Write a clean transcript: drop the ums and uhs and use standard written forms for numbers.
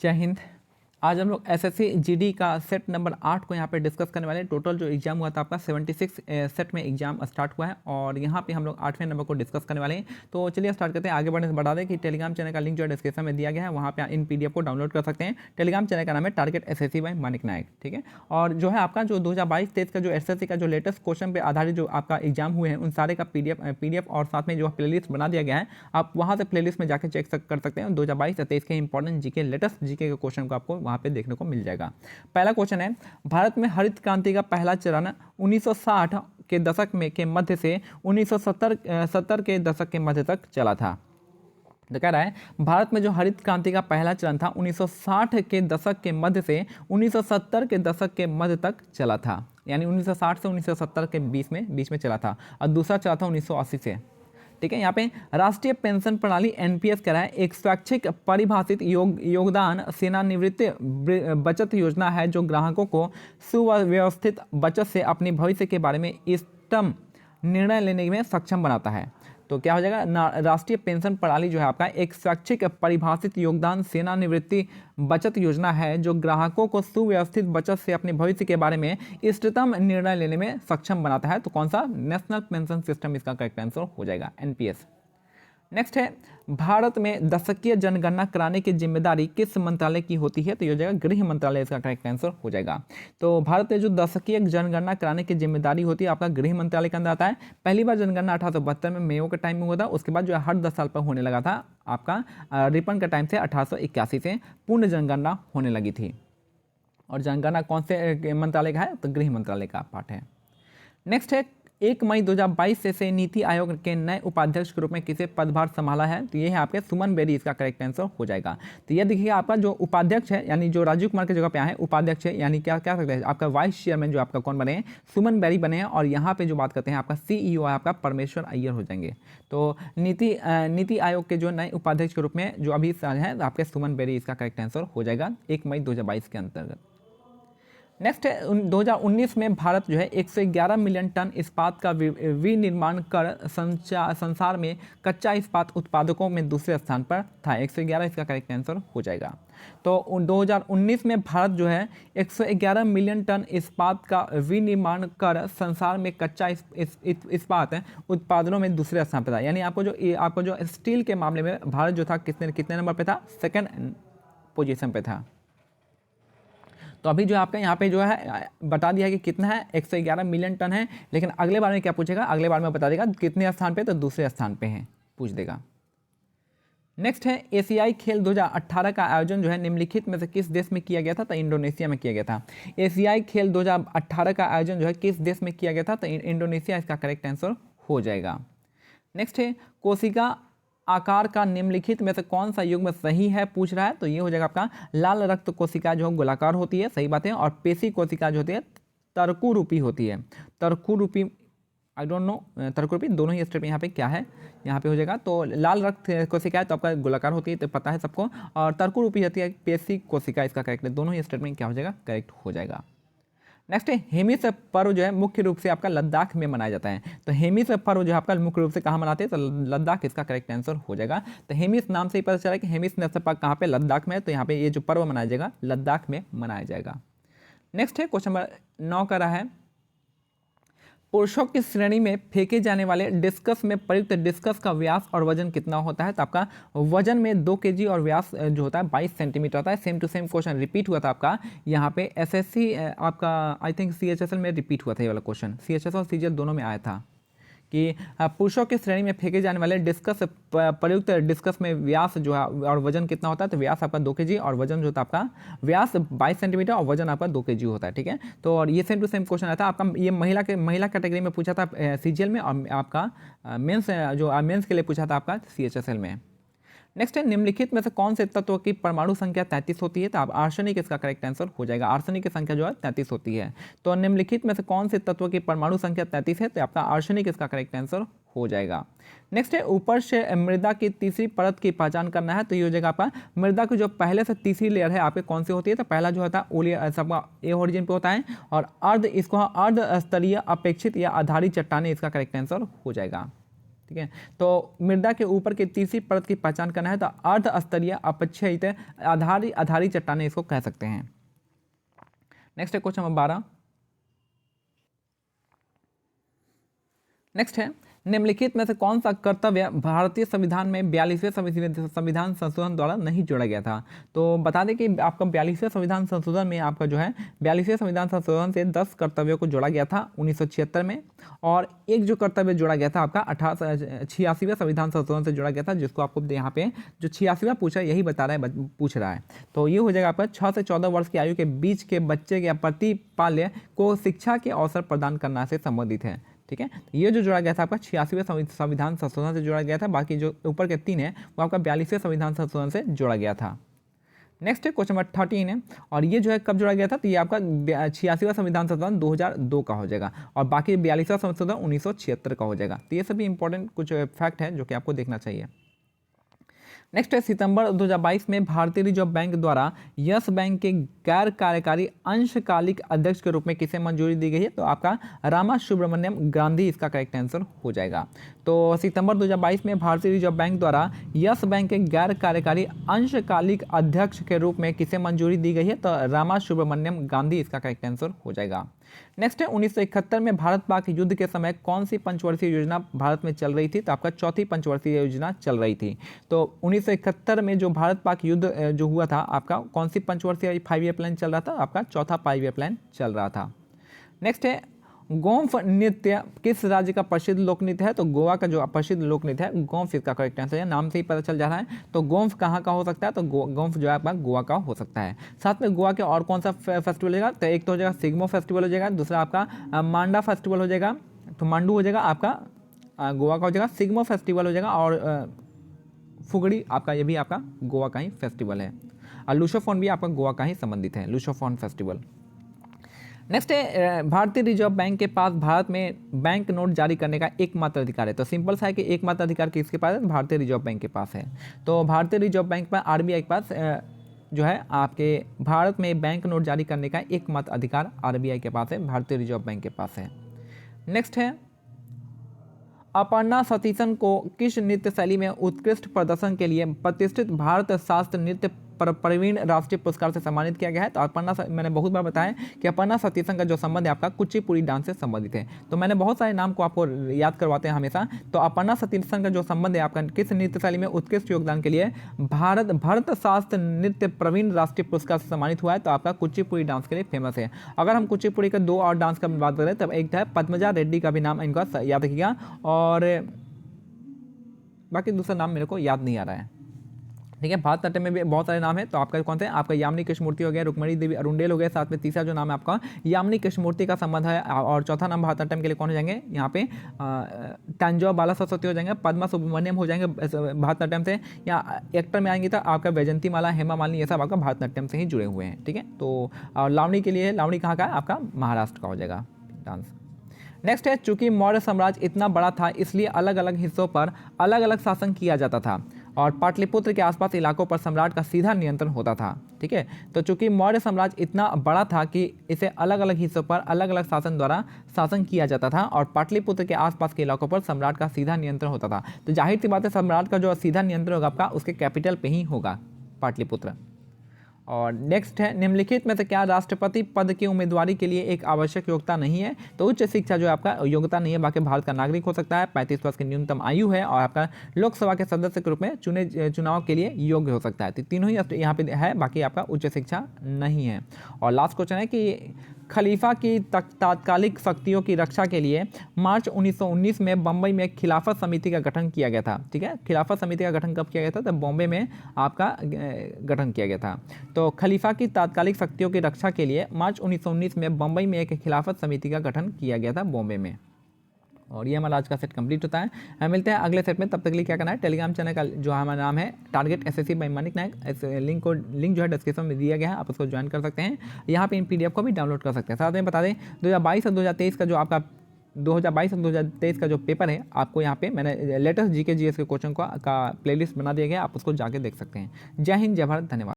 जय हिंद। आज हम लोग एसएससी जीडी का सेट नंबर 8 को यहाँ पे डिस्कस करने वाले हैं। टोटल जो एग्जाम हुआ था आपका 76 सेट में एग्जाम स्टार्ट हुआ है और यहाँ पे हम लोग 8वें नंबर को डिस्कस करने वाले हैं। तो चलिए स्टार्ट करते हैं। आगे बढ़ने से बता दें कि टेलीग्राम चैनल का लिंक जो है डिस्क्रिप्शन में दिया गया है, वहाँ पे इन पीडीएफ को डाउनलोड कर सकते हैं। टेलीग्राम चैनल का नाम है टारगेट एसएससी बाय मानिक नायक, ठीक है। और जो है आपका जो 2022-23 का जो एसएससी का जो लेटेस्ट क्वेश्चन पे आधारित जो आपका एग्जाम हुए हैं उन सारे का पीडीएफ और साथ में जो प्लेलिस्ट बना दिया गया है, आप वहाँ से प्लेलिस्ट में जाकर चेक कर सकते हैं। 2022-23 के इंपॉर्टेंट जीके लेटेस्ट जीके के क्वेश्चन को आपको वहाँ पे देखने को मिल जाएगा। पहला क्वेश्चन है, भारत में हरित क्रांति का पहला चरण 1960 के दशक में के मध्य से 1970 के दशक के मध्य तक चला था। तो कह रहा है भारत में जो हरित क्रांति का पहला चरण था 1960 के दशक के मध्य से 1970 के दशक के मध्य तक चला था, यानी 1960 से 1970 के बीच में चला था। और दूसरा चला था 1980 से, ठीक है। यहाँ पे राष्ट्रीय पेंशन प्रणाली एनपीएस कह रहा है एक स्वैच्छिक परिभाषित योगदान सेवानिवृत्ति बचत योजना है जो ग्राहकों को सुव्यवस्थित बचत से अपने भविष्य के बारे में इष्टतम निर्णय लेने में सक्षम बनाता है। तो क्या हो जाएगा, राष्ट्रीय पेंशन प्रणाली जो है आपका एक स्वैच्छिक परिभाषित योगदान सेवानिवृत्ति बचत योजना है जो ग्राहकों को सुव्यवस्थित बचत से अपने भविष्य के बारे में इष्टतम निर्णय लेने में सक्षम बनाता है। तो कौन सा, नेशनल पेंशन सिस्टम इसका करेक्ट आंसर हो जाएगा, एनपीएस। नेक्स्ट है, भारत में दशकीय जनगणना कराने की जिम्मेदारी किस मंत्रालय की होती है? तो ये हो जाएगा गृह मंत्रालय, इसका करेक्ट आंसर हो जाएगा। तो भारत में जो दशकीय जनगणना कराने की जिम्मेदारी होती है आपका गृह मंत्रालय के अंदर आता है। पहली बार जनगणना 1872 में मेयो के टाइम में हुआ था, उसके बाद जो है हर 10 साल पर होने लगा था। आपका रिपन का टाइम से 1881 से पूर्ण जनगणना होने लगी थी। और जनगणना कौन से मंत्रालय का है? तो गृह मंत्रालय का पार्ट है। नेक्स्ट है, 1 मई 2022 से नीति आयोग के नए उपाध्यक्ष के रूप में किसे पदभार संभाला है? तो ये है आपके सुमन बेरी, इसका करेक्ट आंसर हो जाएगा। तो ये देखिए आपका जो उपाध्यक्ष है, यानी जो राजीव कुमार की जगह पे आए हैं उपाध्यक्ष है, यानी क्या सकते हैं आपका वाइस चेयरमैन जो आपका कौन बने हैं? सुमन बेरी बने हैं। और यहाँ पे जो बात करते हैं आपका सीईओ है आपका परमेश्वर अय्यर हो जाएंगे। तो नीति आयोग के जो नए उपाध्यक्ष के रूप में जो अभी है आपके सुमन बेरी, इसका करेक्ट आंसर हो जाएगा 1 मई 2022 के अंतर्गत। नेक्स्ट है, 2019 में भारत जो है 111 मिलियन टन इस्पात का विनिर्माण कर संसार में कच्चा इस्पात उत्पादकों में दूसरे स्थान पर था। 111 इसका करेक्ट आंसर हो जाएगा। तो 2019 में भारत जो है 111 मिलियन टन इस्पात का विनिर्माण कर संसार में कच्चा इस्पात उत्पादनों में दूसरे स्थान पर था। यानी आपको जो स्टील के मामले में भारत जो था कितने नंबर पे था? 2nd पोजीशन पे था। तो अभी जो आपका यहाँ पे जो है बता दिया कि कितना है, 111 मिलियन टन है। लेकिन अगले बार में क्या पूछेगा? अगले बार में बता देगा कितने स्थान पे, तो दूसरे स्थान पे है, पूछ देगा। नेक्स्ट है, एशियाई खेल 2018 का आयोजन जो है निम्नलिखित में से किस देश में किया गया था? तो इंडोनेशिया में किया गया था। एशियाई खेल 2018 का आयोजन जो है किस देश में किया गया था? तो इंडोनेशिया, इसका करेक्ट आंसर हो जाएगा। नेक्स्ट है, कोशिका आकार का निम्नलिखित में से कौन सा युग्म सही है, पूछ रहा है। तो ये हो जाएगा आपका लाल रक्त कोशिका जो गोलाकार होती है, सही बात है। और पेशी कोशिका जो होती है तरकु रूपी होती है। तरकु रूपी, आई डोंट नो, तरकु रूपी दोनों ही स्टेप यहाँ पे क्या है, यहाँ पे हो जाएगा। तो लाल रक्त कोशिका है तो आपका गोलाकार होती है, तो पता है सबको। और तरकु रूपी होती है पेशी कोशिका, इसका करेक्ट है। दोनों ही स्टेटमेंट क्या हो जाएगा, करेक्ट हो जाएगा। नेक्स्ट है, हेमिस पर्व जो है मुख्य रूप से आपका लद्दाख में मनाया जाता है। तो हेमिस पर्व जो है आपका मुख्य रूप से कहाँ मनाते हैं? तो लद्दाख, इसका करेक्ट आंसर हो जाएगा। तो हेमिस नाम से ही पता चला कि हेमिस नेशनल पार्क कहाँ पे? लद्दाख में है। तो यहाँ पे ये जो पर्व मनाया जाएगा लद्दाख में मनाया जाएगा। नेक्स्ट है, क्वेश्चन नंबर 9 का रहा है, पुरुषों की श्रेणी में फेंके जाने वाले डिस्कस में प्रयुक्त डिस्कस का व्यास और वजन कितना होता है? तो आपका वजन में 2 kg और व्यास जो होता है 22 सेंटीमीटर होता है। Same to same question repeat हुआ था आपका यहाँ पे एसएससी आपका आई थिंक सीएचएसएल में रिपीट हुआ था ये वाला क्वेश्चन। सीएचएसएल और सीजीएल दोनों में आया था कि पुरुषों की श्रेणी में फेंके जाने वाले डिस्कस प्रयुक्त डिस्कस में व्यास जो है और वजन कितना होता है? तो व्यास आपका 2 kg और वजन जो होता है आपका व्यास 22 सेंटीमीटर और वजन आपका 2 kg होता है, ठीक है। तो और ये सेम टू सेम क्वेश्चन आया था आपका, ये महिला कैटेगरी में पूछा था सीजीएल में, और आपका मेंस के लिए पूछा था आपका सीएचएसएल में। नेक्स्ट है, निम्नलिखित में से कौन से तत्व की परमाणु संख्या 33 होती है? तो आप आर्सेनिक, इसका करेक्ट आंसर हो जाएगा। आर्सेनिक की संख्या जो है 33 होती है। तो निम्नलिखित में से कौन से तत्व की परमाणु संख्या 33 है? तो आपका आर्सेनिक, इसका करेक्ट आंसर हो जाएगा। नेक्स्ट है, ऊपर से मृदा की तीसरी परत की पहचान करना है। तो ये हो जाएगा आपका मृदा की जो पहले से तीसरी लेयर है आपके कौन सी होती है? तो पहला जो होता है ओलिया सबका ए ओरिजिन पे होता है, और इसको अर्ध स्तरीय अपेक्षित या आधारित चट्टानें, इसका करेक्ट आंसर हो जाएगा। ठीक है। तो मृदा के ऊपर की तीसरी परत की पहचान करना है तो अर्ध स्तरीय अपक्षयित आधारी चट्टानें इसको कह सकते हैं। नेक्स्ट है क्वेश्चन नंबर 12। नेक्स्ट है निम्नलिखित में से कौन सा कर्तव्य भारतीय संविधान में 42वें संविधान संशोधन द्वारा नहीं जोड़ा गया था। तो बता दें कि आपका 42वें संविधान संशोधन में आपका जो है 42वें संविधान संशोधन से 10 कर्तव्यों को जोड़ा गया था 1976 में, और एक जो कर्तव्य जोड़ा गया था आपका 86वें संविधान संशोधन से जोड़ा गया था, जिसको आपको यहाँ पे जो 86वां पूछा यही बता रहा है, पूछ रहा है। तो ये हो जाएगा आपका 6 से 14 वर्ष की आयु के बीच के बच्चे या प्रतिपाल्य को शिक्षा के अवसर प्रदान करना से संबंधित है। ठीक है, ये जो जोड़ा गया था आपका 86वें संविधान संशोधन से जोड़ा गया था, बाकी जो ऊपर के 3 है वो आपका 42वें संविधान संशोधन से जोड़ा गया था। नेक्स्ट है क्वेश्चन नंबर 13 है, और ये जो है कब जोड़ा गया था, तो ये आपका 86वां संविधान संशोधन 2002 का हो जाएगा, और बाकी 42वां संशोधन 1976 का हो जाएगा। तो ये सभी इंपॉर्टेंट कुछ फैक्ट है जो कि आपको देखना चाहिए। नेक्स्ट है सितंबर 2022 में भारतीय रिजर्व बैंक द्वारा यस बैंक के गैर कार्यकारी अंशकालिक अध्यक्ष के रूप में किसे मंजूरी दी गई है, तो आपका रामा सुब्रमण्यम गांधी इसका करेक्ट आंसर हो जाएगा। तो सितंबर 2022 में भारतीय रिजर्व बैंक द्वारा यस बैंक के गैर कार्यकारी अंशकालिक अध्यक्ष के रूप में किसे मंजूरी दी गई है, तो रामा सुब्रमण्यम गांधी इसका करेक्ट आंसर हो जाएगा। नेक्स्ट है 1971 में भारत पाक युद्ध के समय कौन सी पंचवर्षीय योजना भारत में चल रही थी, तो आपका चौथी पंचवर्षीय योजना चल रही थी। तो 1971 में जो भारत पाक युद्ध जो हुआ था आपका कौन सी पंचवर्षीय 5 ईयर प्लान चल रहा था, आपका चौथा 5 ईयर प्लान चल रहा था। नेक्स्ट है गोंफ नृत्य किस राज्य का प्रसिद्ध लोक नृत्य है, तो गोवा का जो प्रसिद्ध लोक नृत्य है गोंफ इसका करेक्ट आंसर है, नाम से ही पता चल जा रहा है। तो गोंफ कहाँ का हो सकता है, तो गोंफ जो है आपका गोवा का हो सकता है। साथ में गोवा के और कौन सा फेस्टिवल हो जाएगा, तो एक तो हो जाएगा सिग्मो फेस्टिवल हो जाएगा, दूसरा आपका मांडा फेस्टिवल हो जाएगा, तो मांडू हो जाएगा आपका गोवा का हो जाएगा, सिग्मो फेस्टिवल हो जाएगा, और फुगड़ी आपका ये भी आपका गोवा का ही फेस्टिवल है, और लुसोफोन भी आपका गोवा का ही संबंधित है, लुसोफोन फेस्टिवल। नेक्स्ट है भारतीय रिजर्व बैंक के पास भारत में बैंक नोट जारी करने का एकमात्र अधिकार है। तो सिंपल सा है कि एकमात्र अधिकार किसके पास है, भारतीय रिजर्व बैंक के पास है। तो भारतीय रिजर्व बैंक पर आरबीआई के पास जो है आपके भारत में बैंक नोट जारी करने का एकमात्र अधिकार आरबीआई के पास है, भारतीय रिजर्व बैंक के पास है। नेक्स्ट है अपर्णा सतीशन को किस नृत्य शैली में उत्कृष्ट प्रदर्शन के लिए प्रतिष्ठित भारत शास्त्र नृत्य प्रवीण राष्ट्रीय पुरस्कार से सम्मानित किया गया है। तो अपर्णा मैंने बहुत बार बताया कि अपर्णा सतीशन का जो संबंध है आपका कुचिपुड़ी डांस से संबंधित है। तो मैंने बहुत सारे नाम को आपको याद करवाते हैं हमेशा। तो अपर्णा सतीशन का जो संबंध है आपका किस नृत्य शैली में उत्कृष्ट योगदान के लिए भारत शास्त्र नृत्य प्रवीण राष्ट्रीय पुरस्कार से सम्मानित हुआ है, तो आपका कुचिपुड़ी डांस के लिए फेमस है। अगर हम कुचिपुड़ी का 2 और डांस का बात करें तब एक है पद्मजा रेड्डी का भी नाम इनका याद रखिएगा, और बाकी दूसरा नाम मेरे को याद नहीं आ रहा है। ठीक है, भारतनाट्यम में भी बहुत सारे नाम है। तो आपका कौन से आपका यामिनी कृष्णमूर्ति हो गया, रुक्मणी देवी अरुंडेल हो गया, साथ में तीसरा जो नाम है आपका यामिनी कृष्णमूर्ति का संबंध है, और चौथा नाम भारतनाट्यम के लिए कौन हो जाएंगे यहाँ पे तंजौर बाला सरस्वती हो जाएंगे, पद्मा सुब्रमण्यम हो जाएंगे भारतनाट्यम से, या एक्टर में आएंगे तो आपका वैजंती माला, हेमा मालिनी, ये सब आपका भारतनाट्यम से ही जुड़े हुए हैं। ठीक है, तो लावणी के लिए लावणी कहाँ का है आपका महाराष्ट्र का हो जाएगा डांस। नेक्स्ट है चूंकि मौर्य साम्राज्य इतना बड़ा था इसलिए अलग अलग हिस्सों पर अलग अलग शासन किया जाता था और पाटलिपुत्र के आसपास इलाकों पर सम्राट का सीधा नियंत्रण होता था। ठीक है, तो चूंकि मौर्य साम्राज्य इतना बड़ा था कि इसे अलग अलग हिस्सों पर अलग अलग शासन द्वारा शासन किया जाता था और पाटलिपुत्र के आसपास के इलाकों पर सम्राट का सीधा नियंत्रण होता था। तो जाहिर सी बात है सम्राट का जो सीधा नियंत्रण होगा आपका उसके कैपिटल पे ही होगा पाटलिपुत्र। और नेक्स्ट है निम्नलिखित में से क्या राष्ट्रपति पद की उम्मीदवारी के लिए एक आवश्यक योग्यता नहीं है, तो उच्च शिक्षा जो है आपका योग्यता नहीं है, बाकी भारत का नागरिक हो सकता है, 35 वर्ष की न्यूनतम आयु है और आपका लोकसभा के सदस्य के रूप में चुनाव के लिए योग्य हो सकता है। तो तीनों ही यहाँ पे है, बाकी आपका उच्च शिक्षा नहीं है। और लास्ट क्वेश्चन है कि खलीफा की तात्कालिक शक्तियों की रक्षा के लिए मार्च 1919 में बम्बई में खिलाफत समिति का गठन किया गया था। ठीक है, खिलाफत समिति का गठन कब किया गया था, तब बॉम्बे में आपका गठन किया गया था। तो खलीफा की तात्कालिक शक्तियों की रक्षा के लिए मार्च 1919 में बम्बई में एक खिलाफत समिति का गठन किया गया था बॉम्बे में। और ये हमारा आज का सेट कंप्लीट होता है। हम मिलते हैं अगले सेट में, तब तक के लिए क्या करना है, टेलीग्राम चैनल का जो हमारा नाम है टारगेट एसएससी बाय मानिक नायक, इस लिंक जो है डिस्क्रिप्शन में दिया गया है, आप उसको ज्वाइन कर सकते हैं। यहाँ पे इन पीडीएफ को भी डाउनलोड कर सकते हैं। साथ में बता दें 2022 और 2023 का जो आपका 2022 और 2023 का जो पेपर है आपको यहाँ पे मैंने लेटेस्ट जीके जीएस के क्वेश्चन का प्लेलिस्ट बना दिया गया, आप उसको जाके देख सकते हैं। जय हिंद, जय भारत, धन्यवाद।